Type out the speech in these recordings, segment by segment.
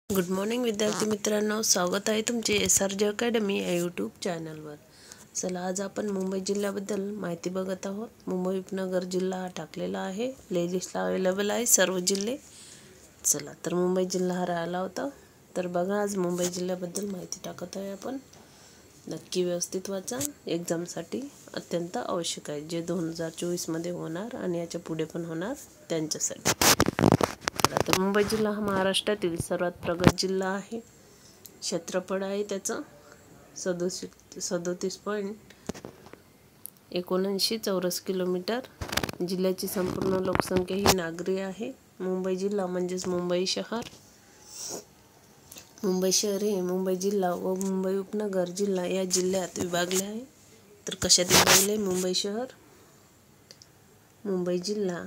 Good morning विद्यार्थी मित्रांनो, स्वागत आहे तुमचे SRJ अकॅडमी या यूट्यूब चॅनलवर। चला, आज आपण मुंबई जिल्ह्याबद्दल माहिती बघत आहोत। मुंबई उपनगर जिल्हा टाकलेला आहे, प्लेलिस्टला अवेलेबल आहे सर्व जिल्हे। चला तर मुंबई जिल्हा हा राहिला होता, तर बघा आज मुंबई जिल्ह्याबद्दल माहिती टाकत आहे आपण। नक्की व्यवस्थित वाचा, एक्झामसाठी अत्यंत आवश्यक आहे, जे 2024 मध्ये होणार आणि याच्या पुढे पण होणार त्यांच्यासाठी। तर मुंबई जिल्हा हा महाराष्ट्रातील सर्वात प्रगत जिल्हा आहे। क्षेत्रफळ आहे त्याचं 37.79 चौरस किलोमीटर। जिल्ह्याची संपूर्ण लोकसंख्या ही नागरी आहे। मुंबई जिल्हा म्हणजेच मुंबई शहर। मुंबई शहर हे मुंबई जिल्हा व मुंबई उपनगर जिल्हा या जिल्ह्यात विभागले आहे। तर कशात विभागले? मुंबई शहर, मुंबई जिल्हा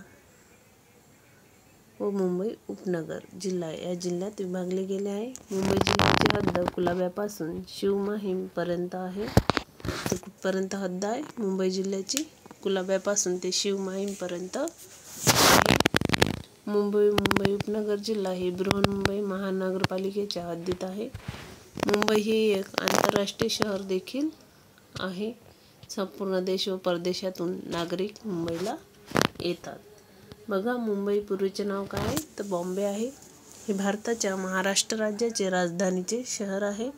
व मुंबई उपनगर जिल्हा या जिल्ह्यात विभागले गेले आहे। मुंबई जिल्ह्याची हद्द कुलाब्यापासून शिवमाहीम पर्यंत आहे। तर कुठपर्यंत हद्द आहे मुंबई जिल्ह्याची? कुलाब्यापासून ते शिवमाहीम पर्यंत आहे। मुंबई उपनगर जिल्हा ही बृहन्मुंबई महानगरपालिकेच्या हद्दीत आहे। मुंबई ही एक आंतरराष्ट्रीय शहर देखील आहे। संपूर्ण देश व परदेशातून नागरिक मुंबईला येतात। बघा, मुंबई पूर्वीचे नाव काय आहे? तर बॉम्बे आहे। हे भारताच्या महाराष्ट्र राज्याचे राजधानीचे शहर आहे।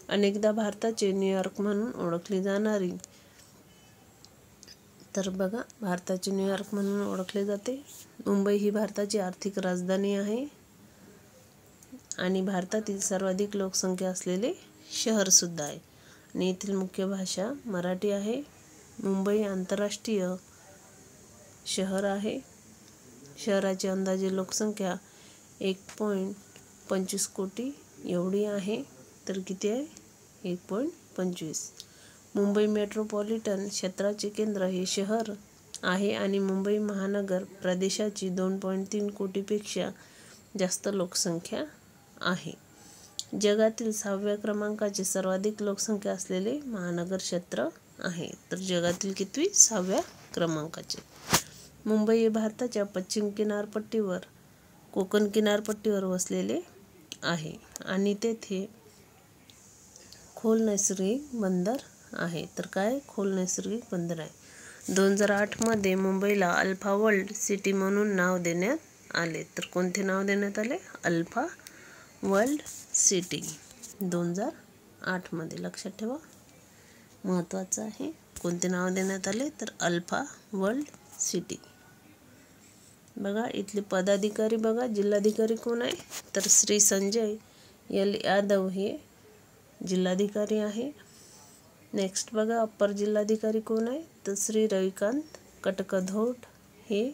अनेकदा भारताचे न्यूयॉर्क म्हणून ओळखले जाणारी, तर बघा भारताचे न्यूयॉर्क म्हणून ओळखले जाते। मुंबई ही भारताची आर्थिक राजधानी आहे आणि भारतातील सर्वाधिक लोकसंख्या असलेले शहर सुद्धा आहे आणि येथील मुख्य भाषा मराठी आहे। मुंबई आंतरराष्ट्रीय शहर आहे। शहराची अंदाजे लोकसंख्या 1.25 कोटी एवढी आहे। तर किती आहे? 1.25। मुंबई मेट्रोपॉलिटन क्षेत्राचे केंद्र हे शहर आहे आणि मुंबई महानगर प्रदेशाची 2.3 कोटीपेक्षा जास्त लोकसंख्या आहे। जगातील 6व्या क्रमांकाचे सर्वाधिक लोकसंख्या असलेले महानगर क्षेत्र आहे। तर जगातील कितवी? 6व्या क्रमांकाचे। मुंबई हे भारताच्या पश्चिम किनारपट्टीवर, कोकण किनारपट्टीवर वसलेले आहे आणि तेथे खोल नैसर्गिक बंदर आहे। तर काय? खोल नैसर्गिक बंदर आहे। 2008 मध्ये मुंबईला अल्फा वर्ल्ड सिटी म्हणून नाव देण्यात आले। तर कोणते नाव देण्यात आले? अल्फा वर्ल्ड सिटी 2008 मध्ये। लक्षात ठेवा, महत्त्वाचं आहे। कोणते नाव देण्यात आले? तर अल्फा वर्ल्ड सिटी। बघा, इथले पदाधिकारी बघा, जिल्हाधिकारी कोण आहे? तर श्री संजय एल यादव हे जिल्हाधिकारी आहे। नेक्स्ट बघा, अप्पर जिल्हाधिकारी कोण आहे? तर श्री रविकांत कटकधोट हे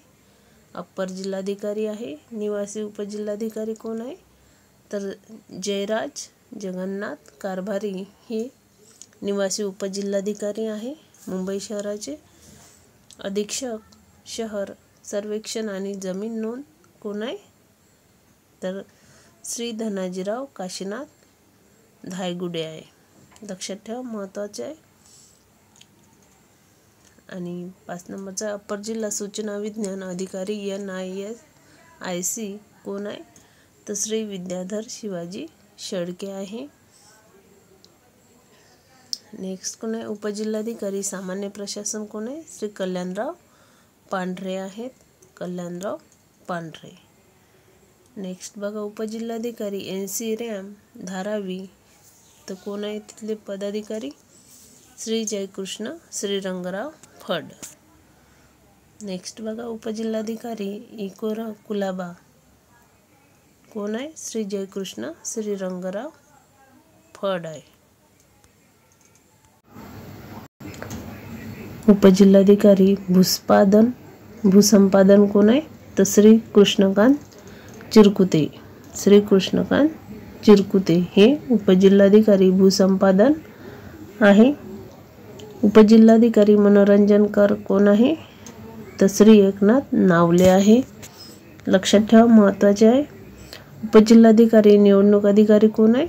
अप्पर जिल्हाधिकारी आहे। निवासी उपजिल्हाधिकारी कोण आहे? तर जयराज जगन्नाथ कारभारी हे निवासी उपजिल्हाधिकारी आहे मुंबई शहराचे। अधीक्षक शहर सर्वेक्षण आणि जमीन नोंद कोण आहे? तर श्री धनाजीराव काशीनाथ धायगुडे आहे। लक्षात ठेवा, महत्त्वाचे आहे। आणि 5 नंबरचा अप्पर जिल्हा सूचना विज्ञान अधिकारी NISIC कोण आहे? तर श्री विद्याधर शिवाजी शेळके आहे। नेक्स्ट कोण आहे? उपजिल्हाधिकारी सामान्य प्रशासन कोण आहे? श्री कल्याणराव पांढरे आहेत, कल्याणराव पांढरे। नेक्स्ट बघा, उपजिल्हाधिकारी NC रॅम धारावी, तर कोण आहे तिथले पदाधिकारी? श्री जयकृष्ण श्रीरंगराव फड। नेक्स्ट बघा, उपजिल्हाधिकारी इकोरा कुलाबा कोण आहे? श्री जयकृष्ण श्रीरंगराव फड आहे। उपजिल्हाधिकारी भूसंपादन कोण आहे? तर श्री कृष्णकांत चिरकुते। श्री कृष्णकांत चिरकुते हे उपजिल्हाधिकारी भूसंपादन आहे। उपजिल्हाधिकारी मनोरंजन कर कोण आहे? तर श्री एकनाथ नावले आहे। लक्षात ठेवा, महत्त्वाचे आहे। उपजिल्हाधिकारी निवडणूक अधिकारी कोण आहे?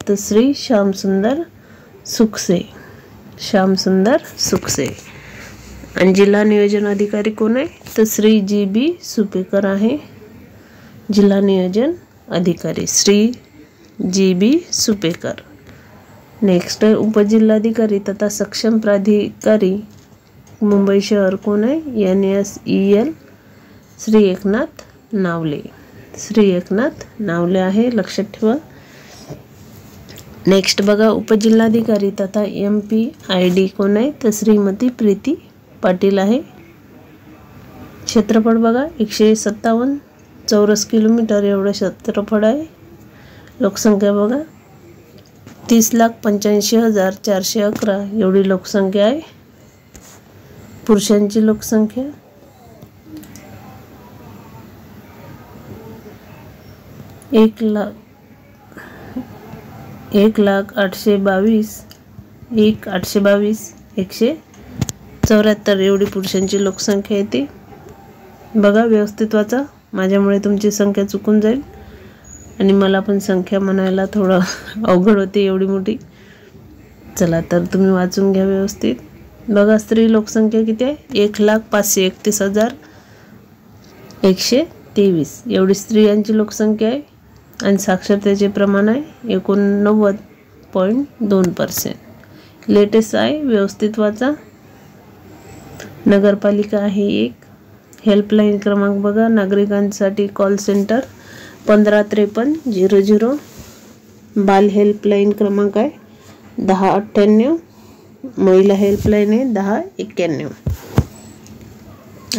तर श्री श्यामसुंदर सुखसे, श्यामसुंदर सुखसे। आणि जिल्हा नियोजन अधिकारी कोण आहे? तर श्री GB सुपेकर आहे जिल्हा नियोजन अधिकारी। श्री GB सुपेकर. नेक्स्ट उपजिल्हाधिकारी तथा सक्षम प्राधिकारी मुंबई शहर कोण आहे? NSEL श्री एकनाथ नावले. श्री एकनाथ नावले आहे, लक्षात ठेवा. नेक्स्ट बघा, उपजिल्हाधिकारी तथा MPID कोण आहे? तर श्रीमती प्रीती पाटील आहे. क्षेत्रफळ बघा 157 चौरस किलोमीटर एवढं क्षेत्रफळ आहे. लोकसंख्या बघा 30,85,411 एवढी लोकसंख्या आहे. पुरुषांची लोकसंख्या 1,822,174 एवढी पुरुषांची लोकसंख्या येते. बघा व्यवस्थित वाचा, माझ्यामुळे तुमची संख्या चुकून जाईल आणि मला पण संख्या म्हणायला थोडं अवघड होते एवढी मोठी. चला तर तुम्ही वाचून घ्या व्यवस्थित. बघा स्त्री लोकसंख्या किती आहे? 1,531,123 एवढी स्त्रियांची लोकसंख्या आहे. आणि साक्षरतेचे प्रमाण आहे 89.2%. लेटेस्ट आहे, व्यवस्थित वाचा. नगरपालिका आहे 1. हेल्पलाईन क्रमांक बघा नागरिकांसाठी कॉल सेंटर 155300. बाल हेल्पलाईन क्रमांक आहे 1098. महिला हेल्पलाईन आहे 1091.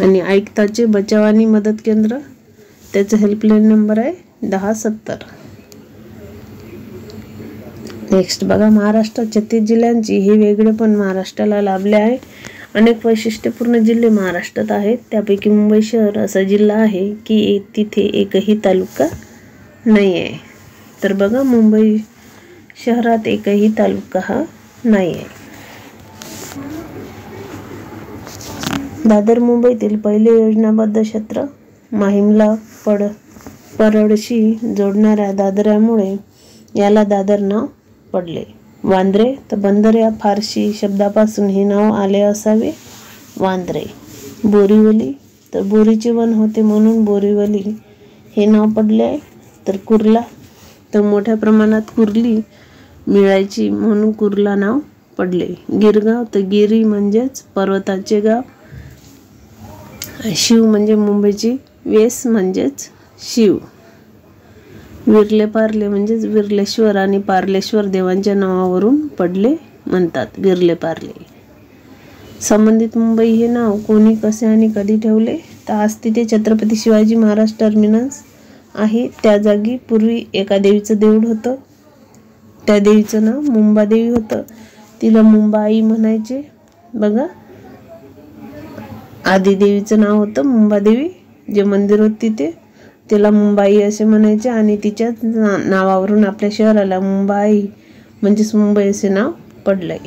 आणि आयुक्ताचे बचाव आणि मदत केंद्र त्याचं हेल्पलाईन नंबर आहे 1070. नेक्स्ट बघा, महाराष्ट्र 36 जिल्ह्यांची हे वेगळे पण महाराष्ट्राला लाभले आहे. अनेक वैशिष्ट्यपूर्ण जिल्हे महाराष्ट्रात आहेत. त्यापैकी मुंबई शहर असा जिल्हा आहे की तिथे एकही तालुका नाही आहे. तर बघा मुंबई शहरात एकही तालुका हा नाही आहे. दादर मुंबईतील पहिले योजनाबद्ध क्षेत्र माहीमला परळशी जोडणाऱ्या दादरामुळे याला दादर नाव पडले. वांद्रे तर बंदर या फारसी शब्दापासून हे नाव आले असावे, वांद्रे. बोरीवली तर बोरीचे वन होते म्हणून बोरीवली हे नाव पडले आहे. तर कुर्ला तर मोठ्या प्रमाणात कुर्ली मिळायची म्हणून कुर्ला नाव पडले. गिरगाव तर गिरी म्हणजेच पर्वताचे गाव. शिव म्हणजे मुंबईची वेस म्हणजेच शिव. विर्ले पार्ले म्हणजेच विर्लेश्वर आणि पार्लेश्वर देवांच्या नावावरून पडले म्हणतात, विर्ले पार्ले. संबंधित मुंबई हे नाव कोणी, कसे आणि कधी ठेवले? तर आज तिथे छत्रपती शिवाजी महाराज टर्मिनस आहे. त्या जागी पूर्वी एका देवीचं देऊळ होतं. त्या देवीचं नाव मुंबादेवी होतं. तिला मुंबाई म्हणायचे. बघा आदी देवीचं नाव होतं मुंबादेवी. जे मंदिर होते तिथे त्याला मुंबाई असे म्हणायचे आणि तिच्याच नावावरून आपल्या शहराला मुंबाई म्हणजेच मुंबई असे नाव पडलंय.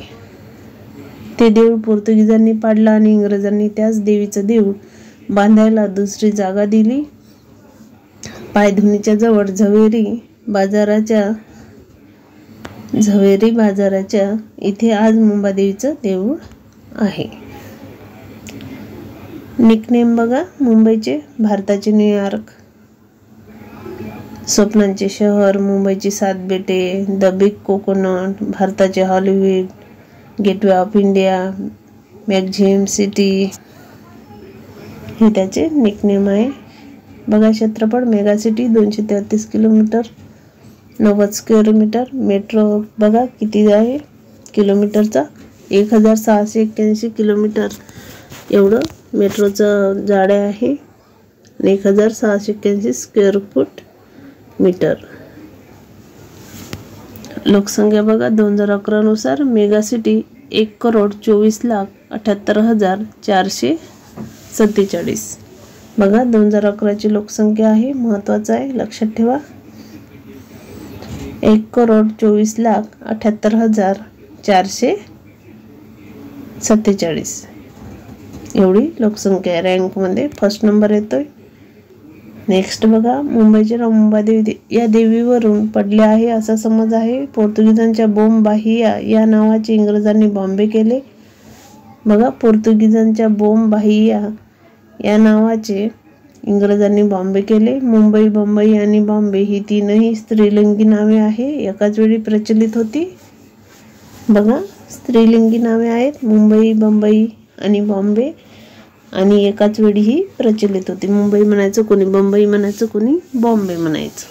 ते देऊळ पोर्तुगीजांनी पाडलं आणि इंग्रजांनी त्याच देवीचं देऊळ बांधायला दुसरी जागा दिली. पायधुनीच्या जवळ झवेरी बाजाराच्या इथे आज मुंबादेवीचं देऊळ आहे. निकनेम बघा मुंबईचे, भारताचे न्यूयॉर्क, स्वप्नांचे शहर, मुंबईची 7 बेटे, द बिग कोकोनट, भारताचे Hollywood, gateway of India, maximum city हे त्याचे निकनेम आहे. बघा क्षेत्रफळ mega city 233 kilometre 90 square metre. Metro बघा किती आहे किलोमीटरचा, 1681 किलोमीटर एवढं मेट्रोचं जाडे आहे. 1681 स्क्वेअर फूट मीटर. लोकसंख्या बघा 2011 नुसार मेगा सिटी 1,24,78,447. बघा 2011ची लोकसंख्या आहे, महत्वाचं आहे, लक्षात ठेवा. 1,24,78,447 एवढी लोकसंख्या आहे. रँकमध्ये फर्स्ट नंबर येतोय. नेक्स्ट बघा मुंबईचे नाव मुंबादेवी या देवीवरून पडले आहे असा समज आहे. पोर्तुगीजांच्या बोमबाहिया या नावाचे इंग्रजांनी बॉम्बे केले. बघा पोर्तुगीजांच्या बोमबाहिया या नावाचे इंग्रजांनी बॉम्बे केले. मुंबई, बंबई आणि बॉम्बे ही तीनही स्त्रीलिंगी नावे आहे एकाच वेळी प्रचलित होती. बघा, स्त्रीलिंगी नावे आहेत मुंबई, बंबई आणि बॉम्बे आणि एकाच वेळी ही प्रचलित होती. मुंबई म्हणायचं कोणी, बंबई म्हणायचं कोणी, बॉम्बे म्हणायचं.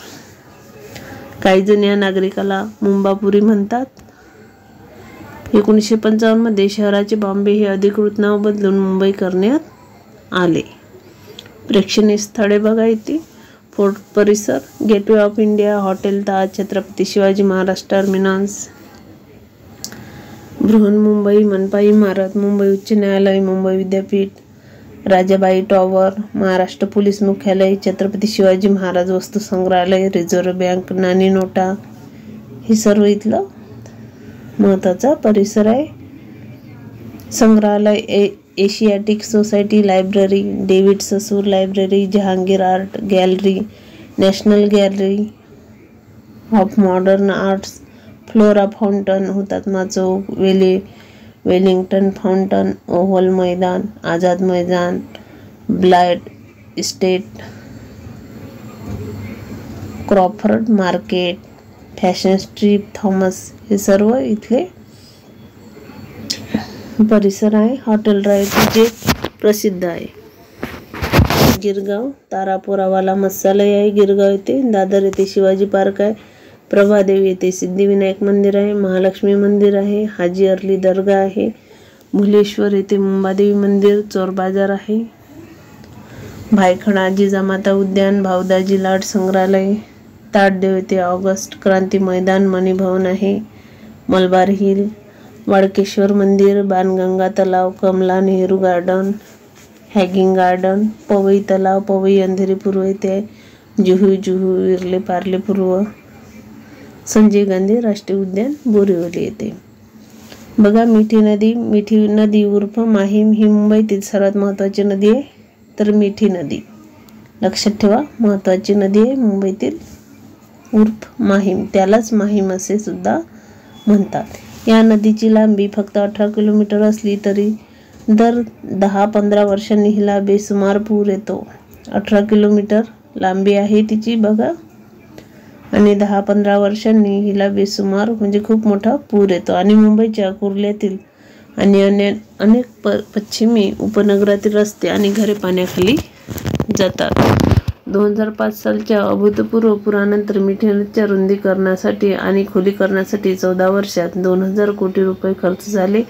काही जण या नागरिकाला मुंबापुरी म्हणतात. 1955 मध्ये शहराचे बॉम्बे हे अधिकृत नाव बदलून मुंबई करण्यात आले. प्रेक्षणीय स्थळे बघा इथे. फोर्ट परिसर, gateway of India, hotel Taj, Chhatrapati Shivaji Maharaj terminus, Brihanmumbai, मनपा इमारत, मुंबई उच्च न्यायालय, मुंबई विद्यापीठ, राजाबाई टॉवर, महाराष्ट्र पोलीस मुख्यालय, छत्रपती शिवाजी महाराज वस्तू संग्रहालय, रिझर्व्ह बँक, नाणी नोटा, हे सर्व इथलं महत्त्वाचा परिसर आहे. संग्रहालय, एशियाटिक सोसायटी लायब्ररी, डेव्हिड ससूर library, Jahangir art gallery, national gallery of modern arts, Flora Fountain, Hutatma Chowk, Wellington Fountain, Oval Maidan, Azad Maidan, ब्लाइट estate, Crawford market, fashion street, Thomas, हे सर्व इथले परिसर आहे. हॉटेल ड्राईव्ह जे प्रसिद्ध आहे. गिरगाव, तारापोरावाला मत्स्यालय आहे गिरगाव येथे. दादर येथे शिवाजी पार्क आहे. प्रभादेवी येथे सिद्धिविनायक मंदिर आहे. महालक्ष्मी मंदिर आहे. हाजी अरली दर्गा आहे. भुलेश्वर येथे मुंबादेवी मंदिर, चोर बाजार आहे. भायखळा जिजामाता उद्यान, भाऊदाजी लाड संग्रहालय, ताडदेव येथे ऑगस्ट क्रांती मैदान, मणी भवन आहे. मलबार हिल, वाडकेश्वर मंदिर, बाणगंगा तलाव, Kamala Nehru garden, hanging garden, Powai तलाव, पवई अंधेरी पूर्व येथे, जुहू विर्ले पार्ले पूर्व, संजय गांधी राष्ट्रीय उद्यान बोरिवली येथे. बघा, मिठी नदी उर्फ माहीम ही मुंबईतील सर्वात महत्त्वाची नदी आहे. तर मिठी नदी लक्षात ठेवा, महत्त्वाची नदी आहे मुंबईतील, उर्फ माहीम, त्यालाच माहीम असे सुद्धा म्हणतात. या नदीची लांबी फक्त 18 किलोमीटर असली तरी दर 10-15 वर्षांनी हिला बेसुमार पूर येतो. 18 किलोमीटर लांबी आहे तिची बघा, आणि 10-15 वर्षांनी हिला बेसुमार म्हणजे खूप मोठा पूर येतो. आणि मुंबईच्या कुर्ल्यातील आणि अनेक पश्चिमी उपनगरातील रस्ते आणि घरे पाण्याखाली जातात. 2005 सालच्या अभूतपूर्व पुरानंतर मिठी नदीच्या रुंदीकरणासाठी आणि खोलीकरणासाठी 14 वर्षात 2000 कोटी रुपये खर्च झाले.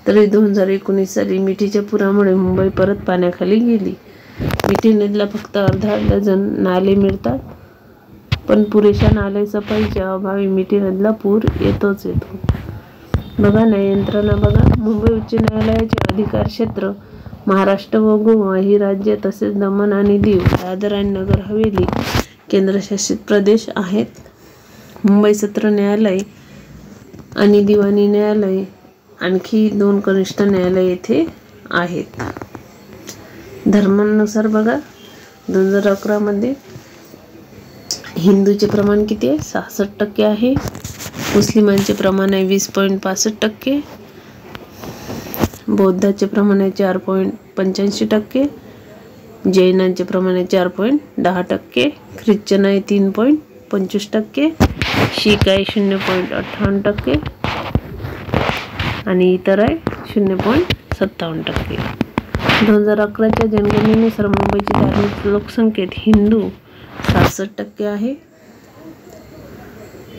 तरी 2019 साली मिठीच्या पुरामुळे मुंबई परत पाण्याखाली गेली. मिठी नदीला फक्त अर्धा डझन नाले मिळतात, पण पुरेशा नाले सफाईच्या अभावी मिठी नदीला पूर येतोच येतो. बघा, न्याय यंत्रणा बघा. मुंबई उच्च न्यायालयाचे अधिकार क्षेत्र महाराष्ट्र व गोवा ही राज्य तसेच दमण आणि दीव, दादर आणि नगर हवेली केंद्रशासित प्रदेश आहेत. मुंबई सत्र न्यायालय आणि दिवाणी न्यायालय, आणखी 2 कनिष्ठ न्यायालय येथे आहेत. धर्मानुसार बघा, 2011 मध्ये हिंदूचे प्रमाण किती आहे? 66% आहे. मुस्लिमांचे प्रमाण आहे 20.65%. बौद्धाचे प्रमाण आहे 4.85%. जैनांचे प्रमाण आहे 4.10%. ख्रिश्चन आहे 3.25%. शीख आहे 0.58% आणि इतर आहे 0.57%. 2011च्या जनगणनेनुसार मुंबईची धार्मिक लोकसंख्येत हिंदू 66% आहे.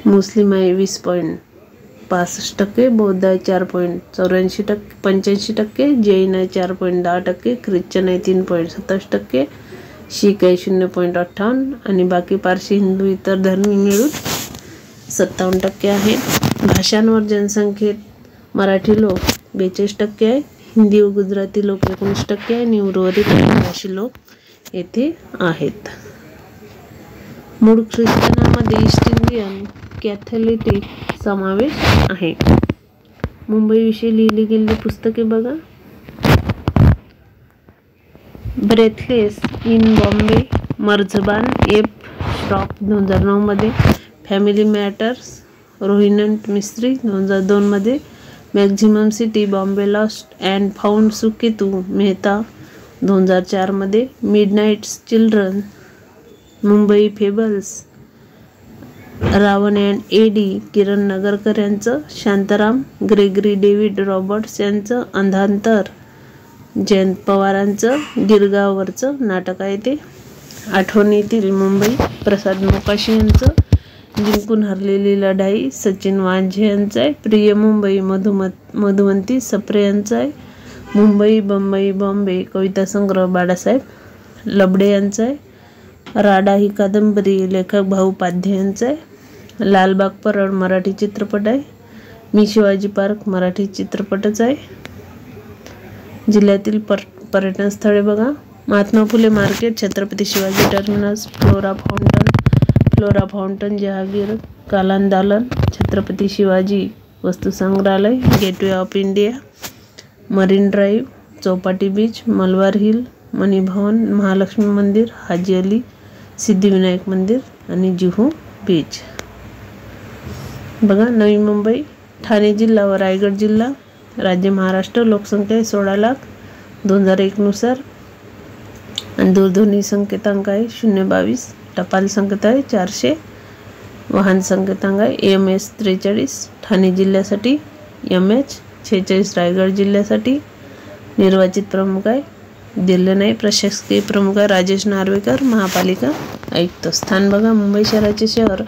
मुस्लिम आहे 20.65%. बौद्ध आहे 4.85%. जैन आहे 4.10%. ख्रिश्चन आहे 3.27%. शीख आहे 0.58% आणि बाकी पारशी हिंदू इतर धर्मी मिळून 57% आहे. भाषांवर जनसंख्येत मराठी लोक 42% आहे. हिंदी व गुजराती लोक 19% आहे आणि उर्वरित भाषी लोक येथे आहेत. मूळ ख्रिश्चनांमध्ये ईस्ट इंडियन कॅथलिक समावेश आहे. मुंबईविषयी लिहिली गेलेली पुस्तके बघा. Breathless in Bombay, Marzban F. Shroff 2009 मध्ये, फॅमिली मॅटर्स रोहिणंट मिस्त्री 2002 मध्ये, maximum city Bombay lost and found Suketu Mehta 2004 मध्ये midnight children, Mumbai fables, Ravan and Eddie Kiran Nagarkar यांचं, शांताराम ग्रेगरी डेव्हिड रॉबर्ट्स यांचं अंधांतर, जयंत पवारांचं गिरगाववरचं नाटक आहे ते, आठवणीतील मुंबई प्रसाद मोकाशी यांचं, जिंकून हरलेली लढाई सचिन वांझे यांचं आहे, प्रिय मुंबई मधुवंती सप्रे यांचं आहे, मुंबई बंबई बॉम्बे कविता संग्रह बाळासाहेब लबडे यांचं आहे, राडा ही कादंबरी लेखक भाऊ पाध्ये यांचं आहे, लालबाग परळ मराठी चित्रपट आहे, मी शिवाजी पार्क मराठी चित्रपटच आहे. जिल्ह्यातील पर्यटन स्थळे बघा, Mahatma Phule market, Chhatrapati Shivaji terminus, Flora Fountain Jahangir कालान दालन, छत्रपती शिवाजी वस्तू संग्रहालय, gateway of India, marine drive, Chowpatty beach, Malabar hill, Mani Bhavan, Mahalakshmi मंदिर, हाजी अली सिद्धिविनायक मंदिर आणि जुहू बीच. बघा नवी मुंबई, ठाणे जिल्हा व रायगड जिल्हा, राज्य महाराष्ट्र, लोकसंख्या 16 लाख 2001 नुसार आणि दूरध्वनी संकेतांक आहे 022, टपाल संकेत आहे 400, वाहन संकेतांक आहे MS 43 ठाणे जिल्ह्यासाठी, MH 46 रायगड जिल्ह्यासाठी. निर्वाचित प्रमुख आहे दिल्ली नाही, प्रशासकीय प्रमुख आहे राजेश नार्वेकर, महापालिका आयुक्त. स्थान बघा, मुंबई शहराचे शहर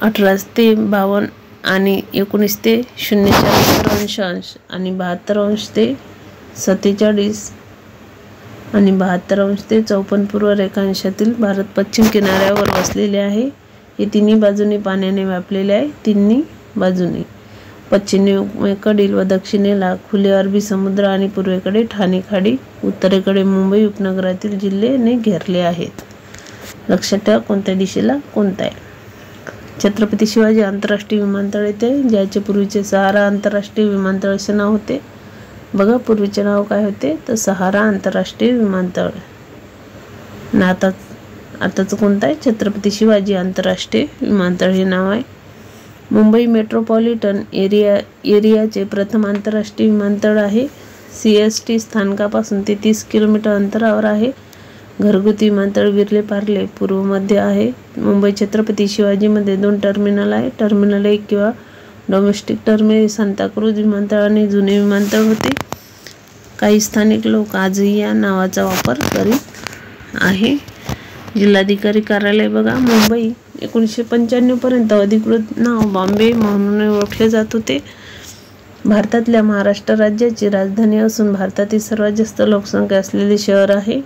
18 ते 52 आणि 19 ते 0.4 अंश आणि 72 अंश ते 47 आणि 72 अंश ते 54 पूर्व रेखांशातील भारत पश्चिम किनाऱ्यावर वसलेले आहे. हे तिन्ही बाजूने पाण्याने व्यापलेले आहे. तिन्ही बाजूने पश्चिमेकडील व दक्षिणेला खुले अरबी समुद्र आणि पूर्वेकडे ठाणे खाडी, उत्तरेकडे मुंबई उपनगरातील जिल्ह्याने घेरले आहेत. लक्षात ठेवा कोणत्या दिशेला कोणता आहे. छत्रपती शिवाजी आंतरराष्ट्रीय विमानतळ येथे, ज्याचे पूर्वीचे सहारा आंतरराष्ट्रीय विमानतळ असे नाव होते. बघा पूर्वीचे नाव काय होते तर सहारा आंतरराष्ट्रीय विमानतळ. आताचं कोणतं आहे छत्रपती शिवाजी आंतरराष्ट्रीय विमानतळ हे नाव आहे. मुंबई मेट्रोपॉलिटन एरियाचे प्रथम आंतरराष्ट्रीय विमानतळ आहे. CST स्थानकापासून ते 30 किलोमीटर अंतरावर आहे. घरगुती विमानतळ विरले पार्ले पूर्व मध्ये आहे. मुंबई छत्रपती शिवाजीमध्ये 2 टर्मिनल आहे. टर्मिनल 1 किंवा डोमेस्टिक टर्मिनल सांताक्रूझ विमानतळ आणि जुने विमानतळ होते. काही स्थानिक लोक आजही या नावाचा वापर करीत आहे. जिल्हाधिकारी कार्यालय बघा, मुंबई 1995 पर्यंत अधिकृत नाव बॉम्बे म्हणून ओळखले जात होते. भारतातल्या महाराष्ट्र राज्याची राजधानी असून भारतातील सर्वात जास्त लोकसंख्या असलेले शहर आहे.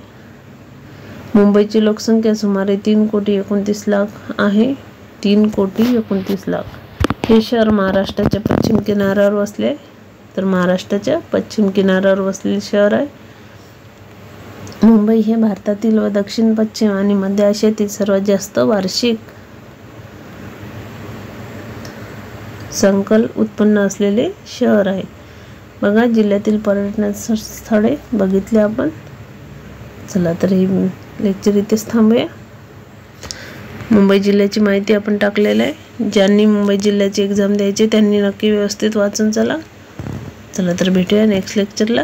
मुंबईची लोकसंख्या सुमारे 3,29,00,000 आहे. 3,29,00,000. हे शहर महाराष्ट्राच्या पश्चिम किनाऱ्यावर वसले तर महाराष्ट्राच्या पश्चिम किनाऱ्यावर वसलेले शहर आहे. मुंबई हे भारतातील व दक्षिण पश्चिम आणि मध्य आशियातील सर्वात जास्त वार्षिक संकल उत्पन्न असलेले शहर आहे. बघा जिल्ह्यातील पर्यटन स्थळे बघितले आपण. चला तर ही लेक्चर इथेच थांबूया. मुंबई जिल्ह्याची माहिती आपण टाकलेली आहे. ज्यांनी मुंबई जिल्ह्याची एक्झाम द्यायची त्यांनी नक्की व्यवस्थित वाचून चला तर भेटूया नेक्स्ट लेक्चरला.